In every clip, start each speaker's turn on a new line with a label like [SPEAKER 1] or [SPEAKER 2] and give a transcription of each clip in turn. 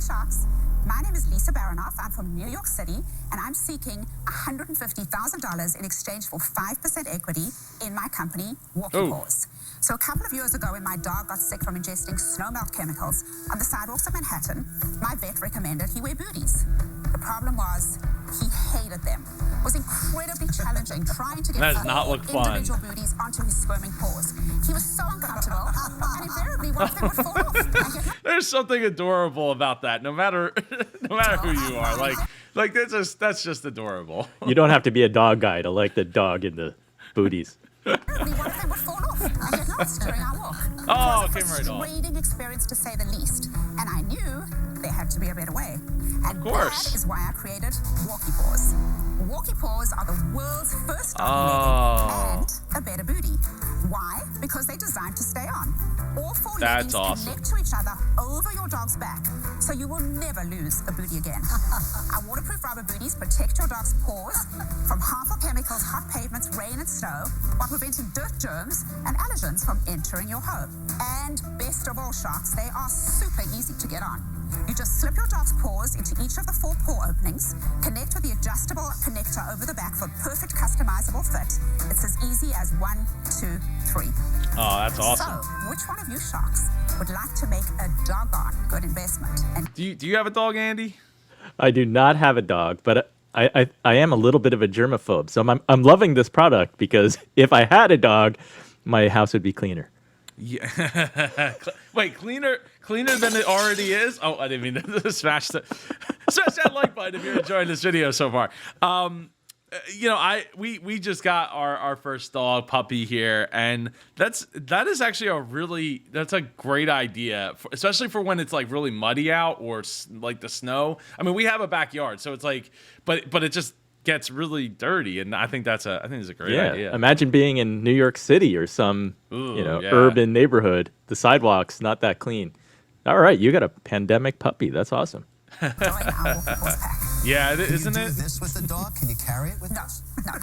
[SPEAKER 1] Sharks. My name is Lisa Baronoff. I'm from New York City, and I'm seeking $150,000 in exchange for 5% equity in my company, Walkee Paws. So a couple of years ago, when my dog got sick from ingesting snowmelt chemicals on the sidewalks of Manhattan, my vet recommended he wear booties. The problem was he hated them. It was incredibly challenging trying to get individual booties onto his squirming paws. He was so uncomfortable, and invariably one of them would fall off.
[SPEAKER 2] There's something adorable about that. No matter who you are, like that's just adorable.
[SPEAKER 3] You don't have to be a dog guy to like the dog in the booties.
[SPEAKER 1] One of them would fall off and get lost during our walk.
[SPEAKER 2] Oh,
[SPEAKER 1] it
[SPEAKER 2] came right off.
[SPEAKER 1] It was a frustrating experience, to say the least. And I knew there had to be a better way. And
[SPEAKER 2] of course.
[SPEAKER 1] That is why I created Walkee Paws. Walkee Paws are the world's first dog and a better booty. Why? Because they're designed to stay on. All four leggings connect to each other over your dog's back, so you will never lose a booty again. Our waterproof rubber booties protect your dog's paws from harmful chemicals, hot pavements, rain and snow, while preventing dirt, germs, and allergens from entering your home. And best of all, Sharks, they are super easy to get on. You just slip your dog's paws into each of the 4 paw openings, connect with the adjustable connector over the back for perfect customizable fit. It's as easy as 1, 2, 3.
[SPEAKER 2] Oh, that's awesome.
[SPEAKER 1] So, which one of you Sharks would like to make a doggone good investment? And
[SPEAKER 2] Do you have a dog, Andy?
[SPEAKER 3] I do not have a dog, but I am a little bit of a germaphobe. So I'm loving this product because if I had a dog, my house would be cleaner.
[SPEAKER 2] Yeah. Wait, cleaner than it already is? Oh, I didn't mean to smash that like button if you're enjoying this video so far. We just got our first dog puppy here, and that is actually that's a great idea, especially for when it's like really muddy out or like the snow. I mean, we have a backyard, so it's like, but it just gets really dirty, and I think it's a great idea.
[SPEAKER 3] Imagine being in New York City or some urban neighborhood. The sidewalks not that clean. All right, you got a pandemic puppy. That's awesome.
[SPEAKER 2] Yeah, isn't it?
[SPEAKER 4] Can you do this with the dog? Can you carry it with us?
[SPEAKER 1] No.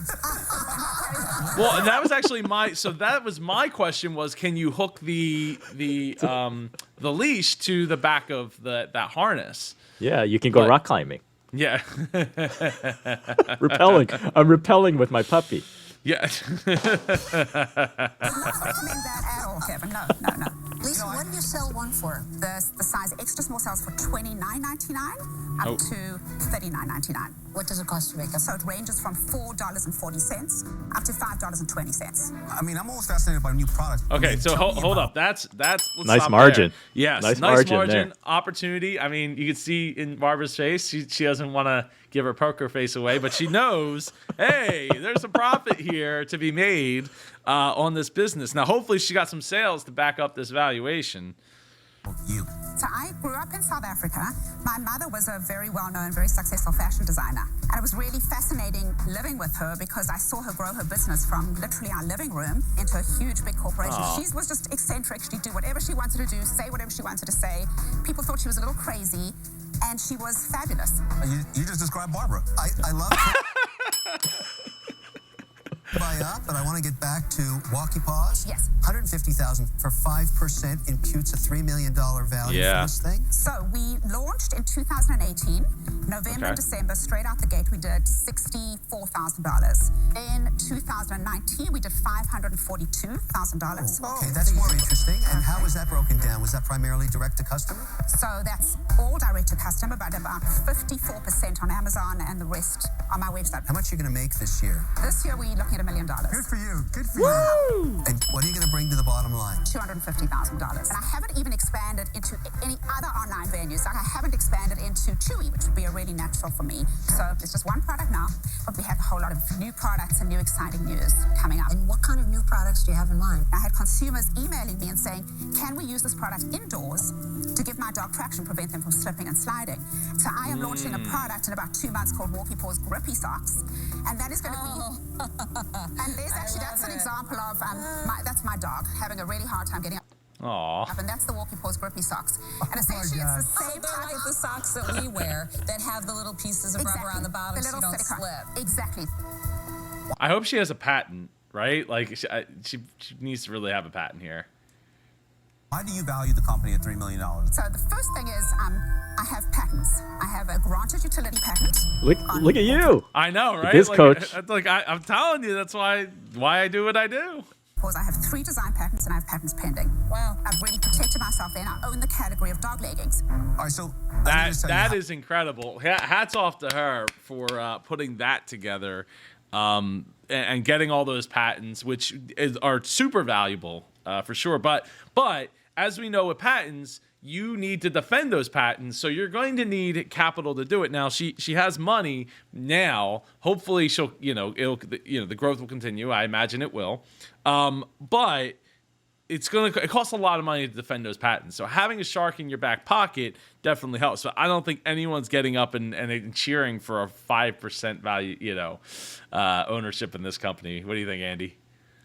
[SPEAKER 2] Well, and that was actually my question was, can you hook the leash to the back of that harness?
[SPEAKER 3] Yeah, you can go rock climbing.
[SPEAKER 2] Yeah.
[SPEAKER 3] I'm repelling with my puppy.
[SPEAKER 2] Yeah.
[SPEAKER 1] I'm not recommend that at all, Kevin. No.
[SPEAKER 4] Lisa, what do you sell one for?
[SPEAKER 1] The size extra small sells for $29.99 up to $39.99.
[SPEAKER 4] What does it cost to make up?
[SPEAKER 1] So it ranges from $4.40 up to $5.20.
[SPEAKER 4] I mean, I'm always fascinated by new products.
[SPEAKER 2] Okay, so hold up. That's let's
[SPEAKER 3] nice
[SPEAKER 2] stop
[SPEAKER 3] margin.
[SPEAKER 2] There. Yes, nice margin opportunity. I mean, you can see in Barbara's face, she doesn't want to give her poker face away, but she knows, hey, there's a profit here to be made on this business. Now, hopefully, she got some sales to back up this valuation.
[SPEAKER 1] So I grew up in South Africa. My mother was a very well-known, very successful fashion designer. And it was really fascinating living with her because I saw her grow her business from literally our living room into a huge, big corporation. She was just eccentric. She'd do whatever she wanted to do, say whatever she wanted to say. People thought she was a little crazy, and she was fabulous.
[SPEAKER 4] You just described Barbara. I love but I want to get back to Walkee Paws.
[SPEAKER 1] Yes.
[SPEAKER 4] $150,000 for 5% imputes a $3 million value for this thing.
[SPEAKER 1] So we launched in 2018, November and December, straight out the gate. We did $64,000. In 2019, we did $542,000.
[SPEAKER 4] Okay, that's more interesting. And how was that broken down? Was that primarily direct to customer?
[SPEAKER 1] So that's all direct to customer, but about 54% on Amazon and the rest on my website.
[SPEAKER 4] How much are you going to make this year?
[SPEAKER 1] This year, we're looking at $1 million.
[SPEAKER 4] Good for you. Good for you. And what are you going to bring to the bottom line?
[SPEAKER 1] $250,000. And I haven't even expanded into any other online venues. Like I haven't expanded into Chewy, which would be a really natural for me. So it's just one product now, but we have a whole lot of new products and new exciting news coming up.
[SPEAKER 4] And what kind of new products do you have in mind?
[SPEAKER 1] I had consumers emailing me and saying, can we use this product indoors to give my dog traction, prevent them from slipping and sliding? So I am launching a product in about 2 months called Walkee Paws Grippy Socks. And that is going to be... And that's an example of, that's my dog having a really hard time getting up.
[SPEAKER 2] Aww.
[SPEAKER 1] And that's the Walkee Paws Grippy Socks. And essentially it's the same
[SPEAKER 5] type of the socks that we wear that have the little pieces of rubber on the bottom so you don't slip.
[SPEAKER 1] Exactly.
[SPEAKER 2] I hope she has a patent, right? Like she needs to really have a patent here.
[SPEAKER 4] Why do you value the company at $3 million?
[SPEAKER 1] So the first thing is I have patents. I have a granted utility patent.
[SPEAKER 3] Look at you.
[SPEAKER 2] I know, right?
[SPEAKER 3] Biz coach.
[SPEAKER 2] I'm telling you, that's why I do what I do.
[SPEAKER 1] Because I have 3 design patents and I have patents pending.
[SPEAKER 5] Wow.
[SPEAKER 1] I've really protected myself there, and I own the category of dog leggings.
[SPEAKER 4] All right, so
[SPEAKER 2] That is incredible. Hats off to her for putting that together and getting all those patents, which are super valuable for sure. But as we know with patents, you need to defend those patents, so you're going to need capital to do it. Now she has money now. Hopefully she'll the growth will continue. I imagine it will, but it costs a lot of money to defend those patents. So having a shark in your back pocket definitely helps. So I don't think anyone's getting up and cheering for a 5% value ownership in this company. What do you think, Andy?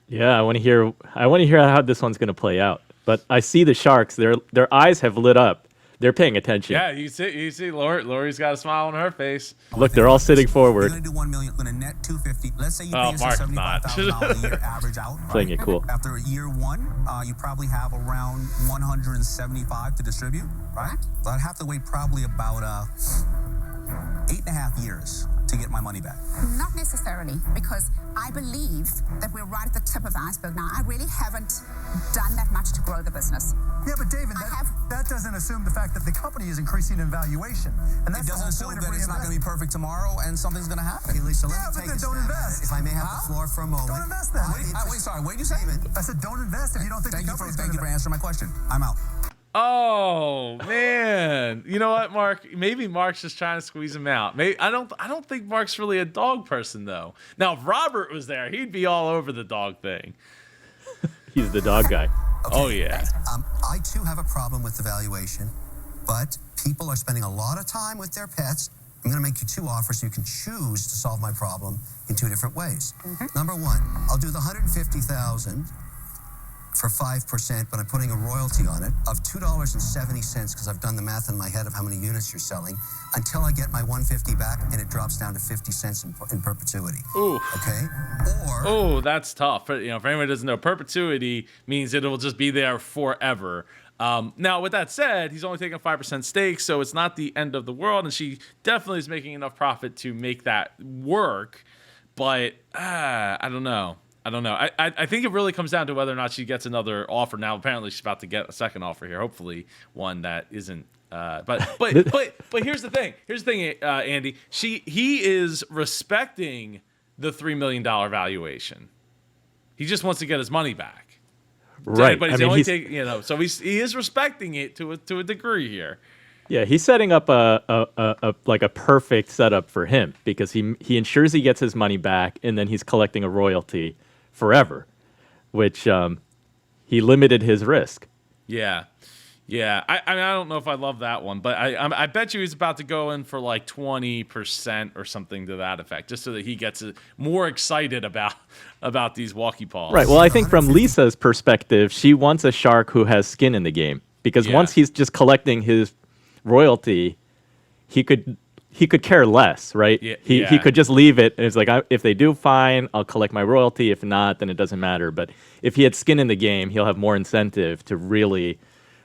[SPEAKER 3] Yeah, I want to hear how this one's going to play out. But I see the sharks. Their eyes have lit up. They're paying attention.
[SPEAKER 2] Yeah, you see, Lori's got a smile on her face.
[SPEAKER 3] Look, they're all sitting forward.
[SPEAKER 4] You're gonna do $1 million, gonna net $250. Let's say you pay
[SPEAKER 2] Mark's
[SPEAKER 4] yourself
[SPEAKER 2] not.
[SPEAKER 4] $75,000 a year average out.
[SPEAKER 3] Playing it cool.
[SPEAKER 4] After year 1, you probably have around 175 to distribute, right? So I'd have to wait probably about 8.5 years to get my money back.
[SPEAKER 1] Not necessarily, because I believe that we're right at the tip of the iceberg now. I really haven't done that much to grow the business.
[SPEAKER 6] Yeah, but David, that doesn't assume the fact that the company is increasing in valuation. And that's
[SPEAKER 4] It doesn't assume that it's not going to be perfect tomorrow and something's going to happen.
[SPEAKER 6] Hey, Lisa,
[SPEAKER 4] let
[SPEAKER 6] me take a stab at it.
[SPEAKER 4] If I may have the floor for a moment.
[SPEAKER 6] Don't invest then.
[SPEAKER 4] Wait, sorry, what did you say?
[SPEAKER 6] I said don't invest if you don't think the company's
[SPEAKER 4] Thank you for answering my question. I'm out.
[SPEAKER 2] Oh man, you know what, Mark? Maybe Mark's just trying to squeeze him out. Maybe I don't think Mark's really a dog person though. Now, if Robert was there, he'd be all over the dog thing.
[SPEAKER 3] He's the dog guy.
[SPEAKER 4] Okay.
[SPEAKER 2] Oh yeah.
[SPEAKER 4] I too have a problem with the valuation, but people are spending a lot of time with their pets. I'm going to make you 2 offers so you can choose to solve my problem in 2 different ways. Number 1, I'll do the $150,000 for 5%, but I'm putting a royalty on it of $2.70 because I've done the math in my head of how many units you're selling until I get my $150 back, and it drops down to 50 cents in perpetuity.
[SPEAKER 2] Ooh.
[SPEAKER 4] Okay? Or
[SPEAKER 2] Oh, that's tough. For anyone who doesn't know, perpetuity means it will just be there forever. Now, with that said, he's only taking 5% stake, so it's not the end of the world, and she definitely is making enough profit to make that work. But I don't know. I think it really comes down to whether or not she gets another offer. Now, apparently, she's about to get a second offer here. Hopefully, one that isn't. But here's the thing. Andy. He is respecting the $3 million valuation. He just wants to get his money back.
[SPEAKER 3] Right.
[SPEAKER 2] But so he is respecting it to a degree here.
[SPEAKER 3] Yeah, he's setting up a perfect setup for him because he ensures he gets his money back, and then he's collecting a royalty forever, which he limited his risk.
[SPEAKER 2] Yeah. I mean, I don't know if I love that one, but I bet you he's about to go in for like 20% or something to that effect, just so that he gets more excited about these Walkee Paws.
[SPEAKER 3] Right. Well, I think from Lisa's perspective, she wants a shark who has skin in the game because once he's just collecting his royalty, he could care less, right?
[SPEAKER 2] Yeah,
[SPEAKER 3] he could just leave it, and it's like, if they do, fine, I'll collect my royalty. If not, then it doesn't matter. But if he had skin in the game, he'll have more incentive to really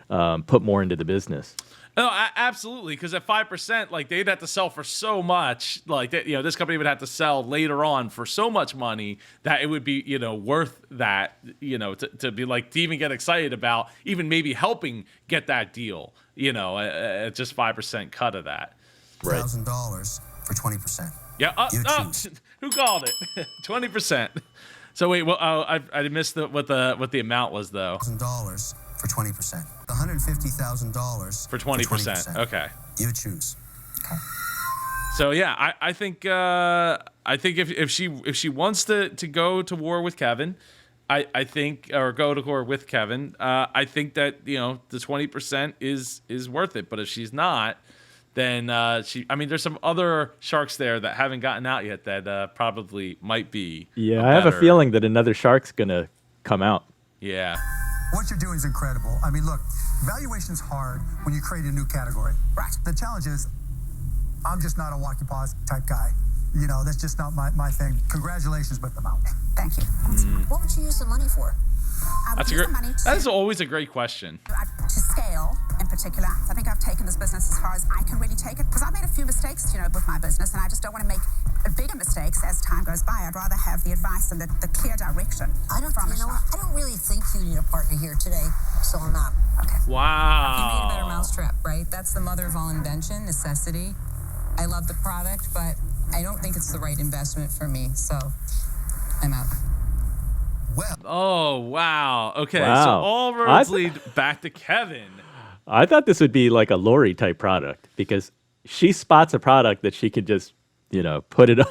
[SPEAKER 3] put more into the business.
[SPEAKER 2] No, absolutely. Because at 5%, like they'd have to sell for so much, like this company would have to sell later on for so much money that it would be, worth that, to be like to even get excited about even maybe helping get that deal, at just 5% cut of that.
[SPEAKER 3] Right.
[SPEAKER 4] $1,000 for 20%.
[SPEAKER 2] Yeah. Who called it? 20%. So wait, well, I missed what the amount was though.
[SPEAKER 4] $1,000 for 20%. $150,000
[SPEAKER 2] For 20%. Okay.
[SPEAKER 4] You choose.
[SPEAKER 1] Okay.
[SPEAKER 2] So yeah, I think if she wants to go to war with Kevin, I think, or go to war with Kevin, I think that the 20% is worth it. But if she's not, then there's some other sharks there that haven't gotten out yet that probably might be.
[SPEAKER 3] Yeah, I have a feeling that another shark's gonna come out.
[SPEAKER 2] Yeah.
[SPEAKER 6] What you're doing is incredible. I mean, look, valuation's hard when you create a new category.
[SPEAKER 1] Right.
[SPEAKER 6] The challenge is, I'm just not a Walkee Paws type guy. That's just not my thing. Congratulations with the amount.
[SPEAKER 1] Thank you.
[SPEAKER 5] What would you use the money for?
[SPEAKER 2] That is always a great question.
[SPEAKER 1] To scale and particular. I think I've taken this business as far as I can really take it, because I've made a few mistakes, with my business, and I just don't want to make bigger mistakes as time goes by. I'd rather have the advice and the clear direction from a shop.
[SPEAKER 5] I don't really think you need a partner here today, so I'm not.
[SPEAKER 1] Okay.
[SPEAKER 5] You made a better
[SPEAKER 2] Wow.
[SPEAKER 5] mousetrap, right? That's the mother of all invention, necessity. I love the product, but I don't think it's the right investment for me, so I'm out.
[SPEAKER 4] Well,
[SPEAKER 2] Oh, wow. Okay, so
[SPEAKER 3] Wow.
[SPEAKER 2] all
[SPEAKER 3] I
[SPEAKER 2] roads
[SPEAKER 3] th-
[SPEAKER 2] lead back to Kevin.
[SPEAKER 3] I thought this would be like a Lori type product because she spots a product that she could just, put it on,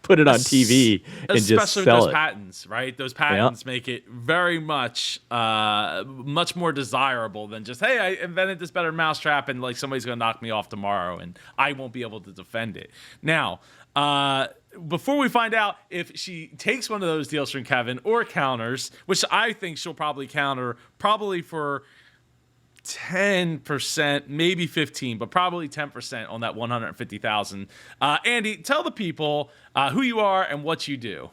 [SPEAKER 3] put it on TV and just
[SPEAKER 2] Especially with
[SPEAKER 3] sell
[SPEAKER 2] those
[SPEAKER 3] it.
[SPEAKER 2] patents, right? Those patents make it very much, much more desirable than just, hey, I invented this better mousetrap and like somebody's gonna knock me off tomorrow and I won't be able to defend it. Now, before we find out if she takes one of those deals from Kevin or counters, which I think she'll probably counter, probably for 10%, maybe 15, but probably 10% on that 150,000. Andy, tell the people who you are and what you do.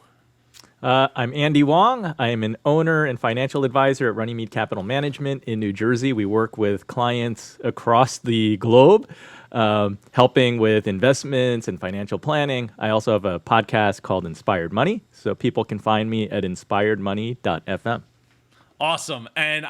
[SPEAKER 3] I'm Andy Wong. I am an owner and financial advisor at Runnymede Capital Management in New Jersey. We work with clients across the globe, helping with investments and financial planning. I also have a podcast called Inspired Money, so people can find me at inspiredmoney.fm.
[SPEAKER 2] Awesome. And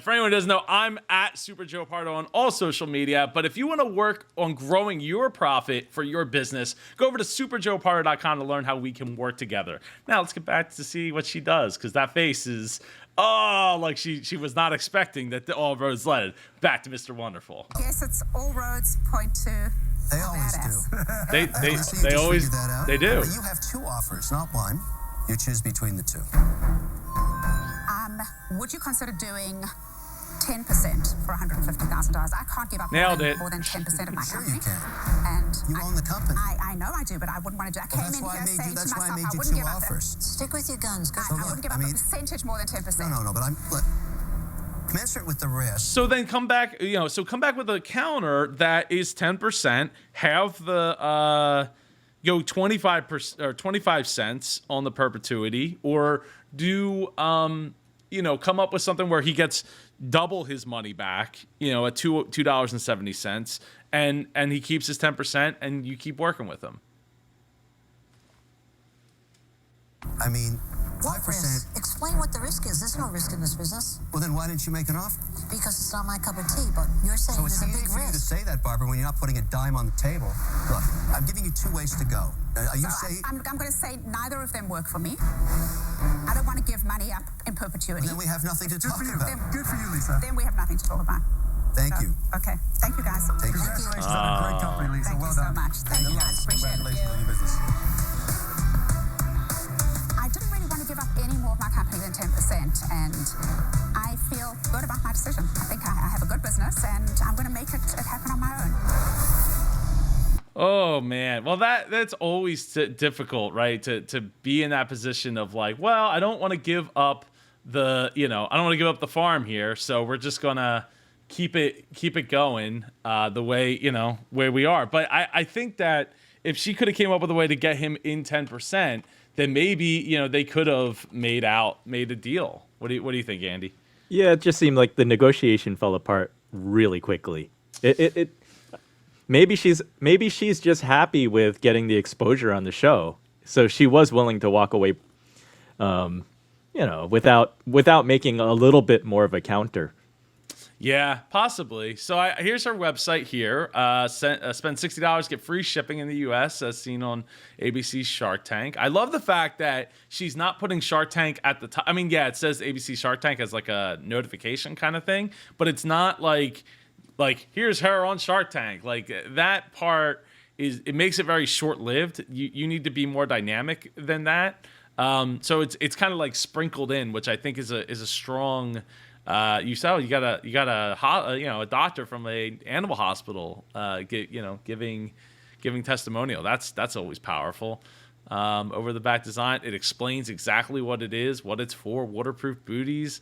[SPEAKER 2] for anyone who doesn't know, I'm at Super Joe Pardo on all social media. But if you want to work on growing your profit for your business, go over to superjoepardo.com to learn how we can work together. Now let's get back to see what she does, because that face is, like she was not expecting that all roads led. Back to Mr. Wonderful.
[SPEAKER 1] Yes, it's all roads point to
[SPEAKER 4] they always
[SPEAKER 1] badass.
[SPEAKER 4] do.
[SPEAKER 2] They
[SPEAKER 4] So you just
[SPEAKER 2] always,
[SPEAKER 4] figured that out?
[SPEAKER 2] they do.
[SPEAKER 4] But you have two offers, not one. You choose between the two.
[SPEAKER 1] Would you consider doing 10% for $150,000? I can't give up
[SPEAKER 2] Nailed it.
[SPEAKER 1] more than 10% of my
[SPEAKER 4] Sure
[SPEAKER 1] company.
[SPEAKER 4] you can.
[SPEAKER 1] And
[SPEAKER 4] You own the company.
[SPEAKER 1] I know I do, but I wouldn't want to do. I came
[SPEAKER 4] That's
[SPEAKER 1] in
[SPEAKER 4] why
[SPEAKER 1] here saying to
[SPEAKER 4] that's why I
[SPEAKER 1] myself,
[SPEAKER 4] made
[SPEAKER 1] I
[SPEAKER 4] you
[SPEAKER 1] wouldn't
[SPEAKER 4] two
[SPEAKER 1] give up.
[SPEAKER 4] offers.
[SPEAKER 5] Stick with your guns. Good
[SPEAKER 1] I
[SPEAKER 5] for you.
[SPEAKER 1] wouldn't give up a percentage more than 10%.
[SPEAKER 4] No, but look, commensurate with the risk.
[SPEAKER 2] So then come back, come back with a counter that is 10%, have the 25% or 25 cents on the perpetuity, or do come up with something where he gets double his money back, at $2.70, and he keeps his 10%, and you keep working with him.
[SPEAKER 4] I mean,
[SPEAKER 5] What
[SPEAKER 4] 5%.
[SPEAKER 5] risk? Explain what the risk is. There's no risk in this business
[SPEAKER 4] Well, then why didn't you make an offer?
[SPEAKER 5] because it's not my cup of tea. But you're saying
[SPEAKER 4] So it's
[SPEAKER 5] there's a
[SPEAKER 4] easy
[SPEAKER 5] big
[SPEAKER 4] for you to
[SPEAKER 5] risk.
[SPEAKER 4] say that, Barbara, when you're not putting a dime on the table. Look, I'm giving you two ways to go. You say,
[SPEAKER 1] I'm going to say neither of them work for me. I don't want to give money up in perpetuity.
[SPEAKER 4] then we have nothing to
[SPEAKER 6] Good
[SPEAKER 4] talk
[SPEAKER 6] for you.
[SPEAKER 4] about.
[SPEAKER 6] Good for you, Lisa.
[SPEAKER 1] Then we have nothing to talk about.
[SPEAKER 4] Thank
[SPEAKER 1] So,
[SPEAKER 4] you.
[SPEAKER 1] Okay. Thank you, guys.
[SPEAKER 4] Take care.
[SPEAKER 6] Congratulations on a great company, Lisa.
[SPEAKER 1] Thank
[SPEAKER 6] well
[SPEAKER 1] you so
[SPEAKER 6] done.
[SPEAKER 1] much. Thank you, guys. Appreciate it.
[SPEAKER 6] Congratulations on your business.
[SPEAKER 1] I didn't really want to give up any more of my company than 10%, and I feel good about my decision. I think I have a good business, and I'm going to make it happen on my own.
[SPEAKER 2] Oh man, well that's always difficult, right? To be in that position of like, well, I don't want to give up I don't want to give up the farm here, so we're just gonna keep it going the way where we are. But I think that if she could have came up with a way to get him in 10%, then maybe they could have made a deal. What do you think, Andy?
[SPEAKER 3] Yeah, it just seemed like the negotiation fell apart really quickly. Maybe she's just happy with getting the exposure on the show, so she was willing to walk away, without making a little bit more of a counter.
[SPEAKER 2] Yeah, possibly. So here's her website here. Spend $60, get free shipping in the U.S. as seen on ABC's Shark Tank. I love the fact that she's not putting Shark Tank at the top. I mean, yeah, it says ABC Shark Tank as like a notification kind of thing, but it's not like here's her on Shark Tank. Like that part it makes it very short-lived. You need to be more dynamic than that. So it's kind of like sprinkled in, which I think is a strong. You got a doctor from a animal hospital giving testimonial. That's always powerful. Over the back design, it explains exactly what it is, what it's for, waterproof booties.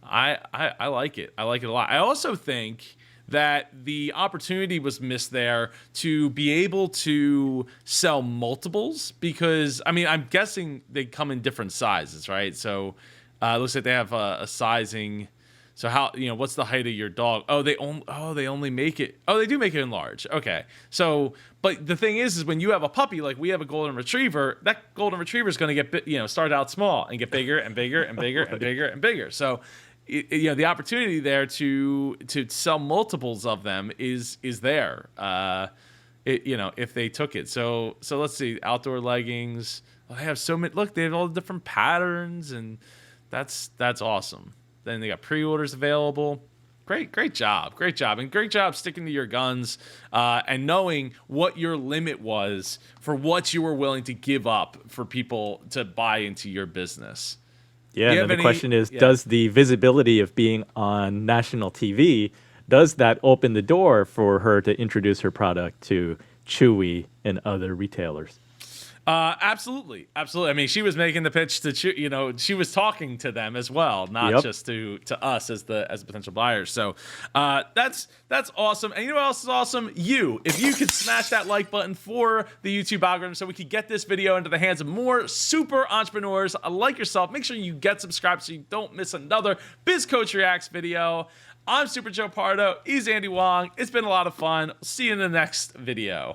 [SPEAKER 2] I like it. I like it a lot. I also think that the opportunity was missed there to be able to sell multiples, because I mean, I'm guessing they come in different sizes, right? So it looks like they have a sizing So how, what's the height of your dog? Oh, they only make it. Oh, they do make it in large. Okay. So, but the thing is when you have a puppy, like we have a golden retriever, that golden retriever is going to get, start out small and get bigger and bigger and bigger and bigger and bigger. So, the opportunity there to sell multiples of them is there. If they took it. So let's see, outdoor leggings. Well, they have so many. Look, they have all the different patterns, and that's awesome. Then they got pre-orders available. Great job, and great job sticking to your guns and knowing what your limit was for what you were willing to give up for people to buy into your business.
[SPEAKER 3] Yeah, and the question is, does the visibility of being on national TV, does that open the door for her to introduce her product to Chewy and other retailers?
[SPEAKER 2] Absolutely. I mean, she was making the pitch to she was talking to them as well, not just to us as the potential buyers. So that's awesome. And you know what else is awesome? If you could smash that like button for the YouTube algorithm so we could get this video into the hands of more super entrepreneurs like yourself. Make sure you get subscribed so you don't miss another Biz Coach Reacts video. I'm Super Joe Pardo. He's Andy Wong. It's been a lot of fun. See you in the next video.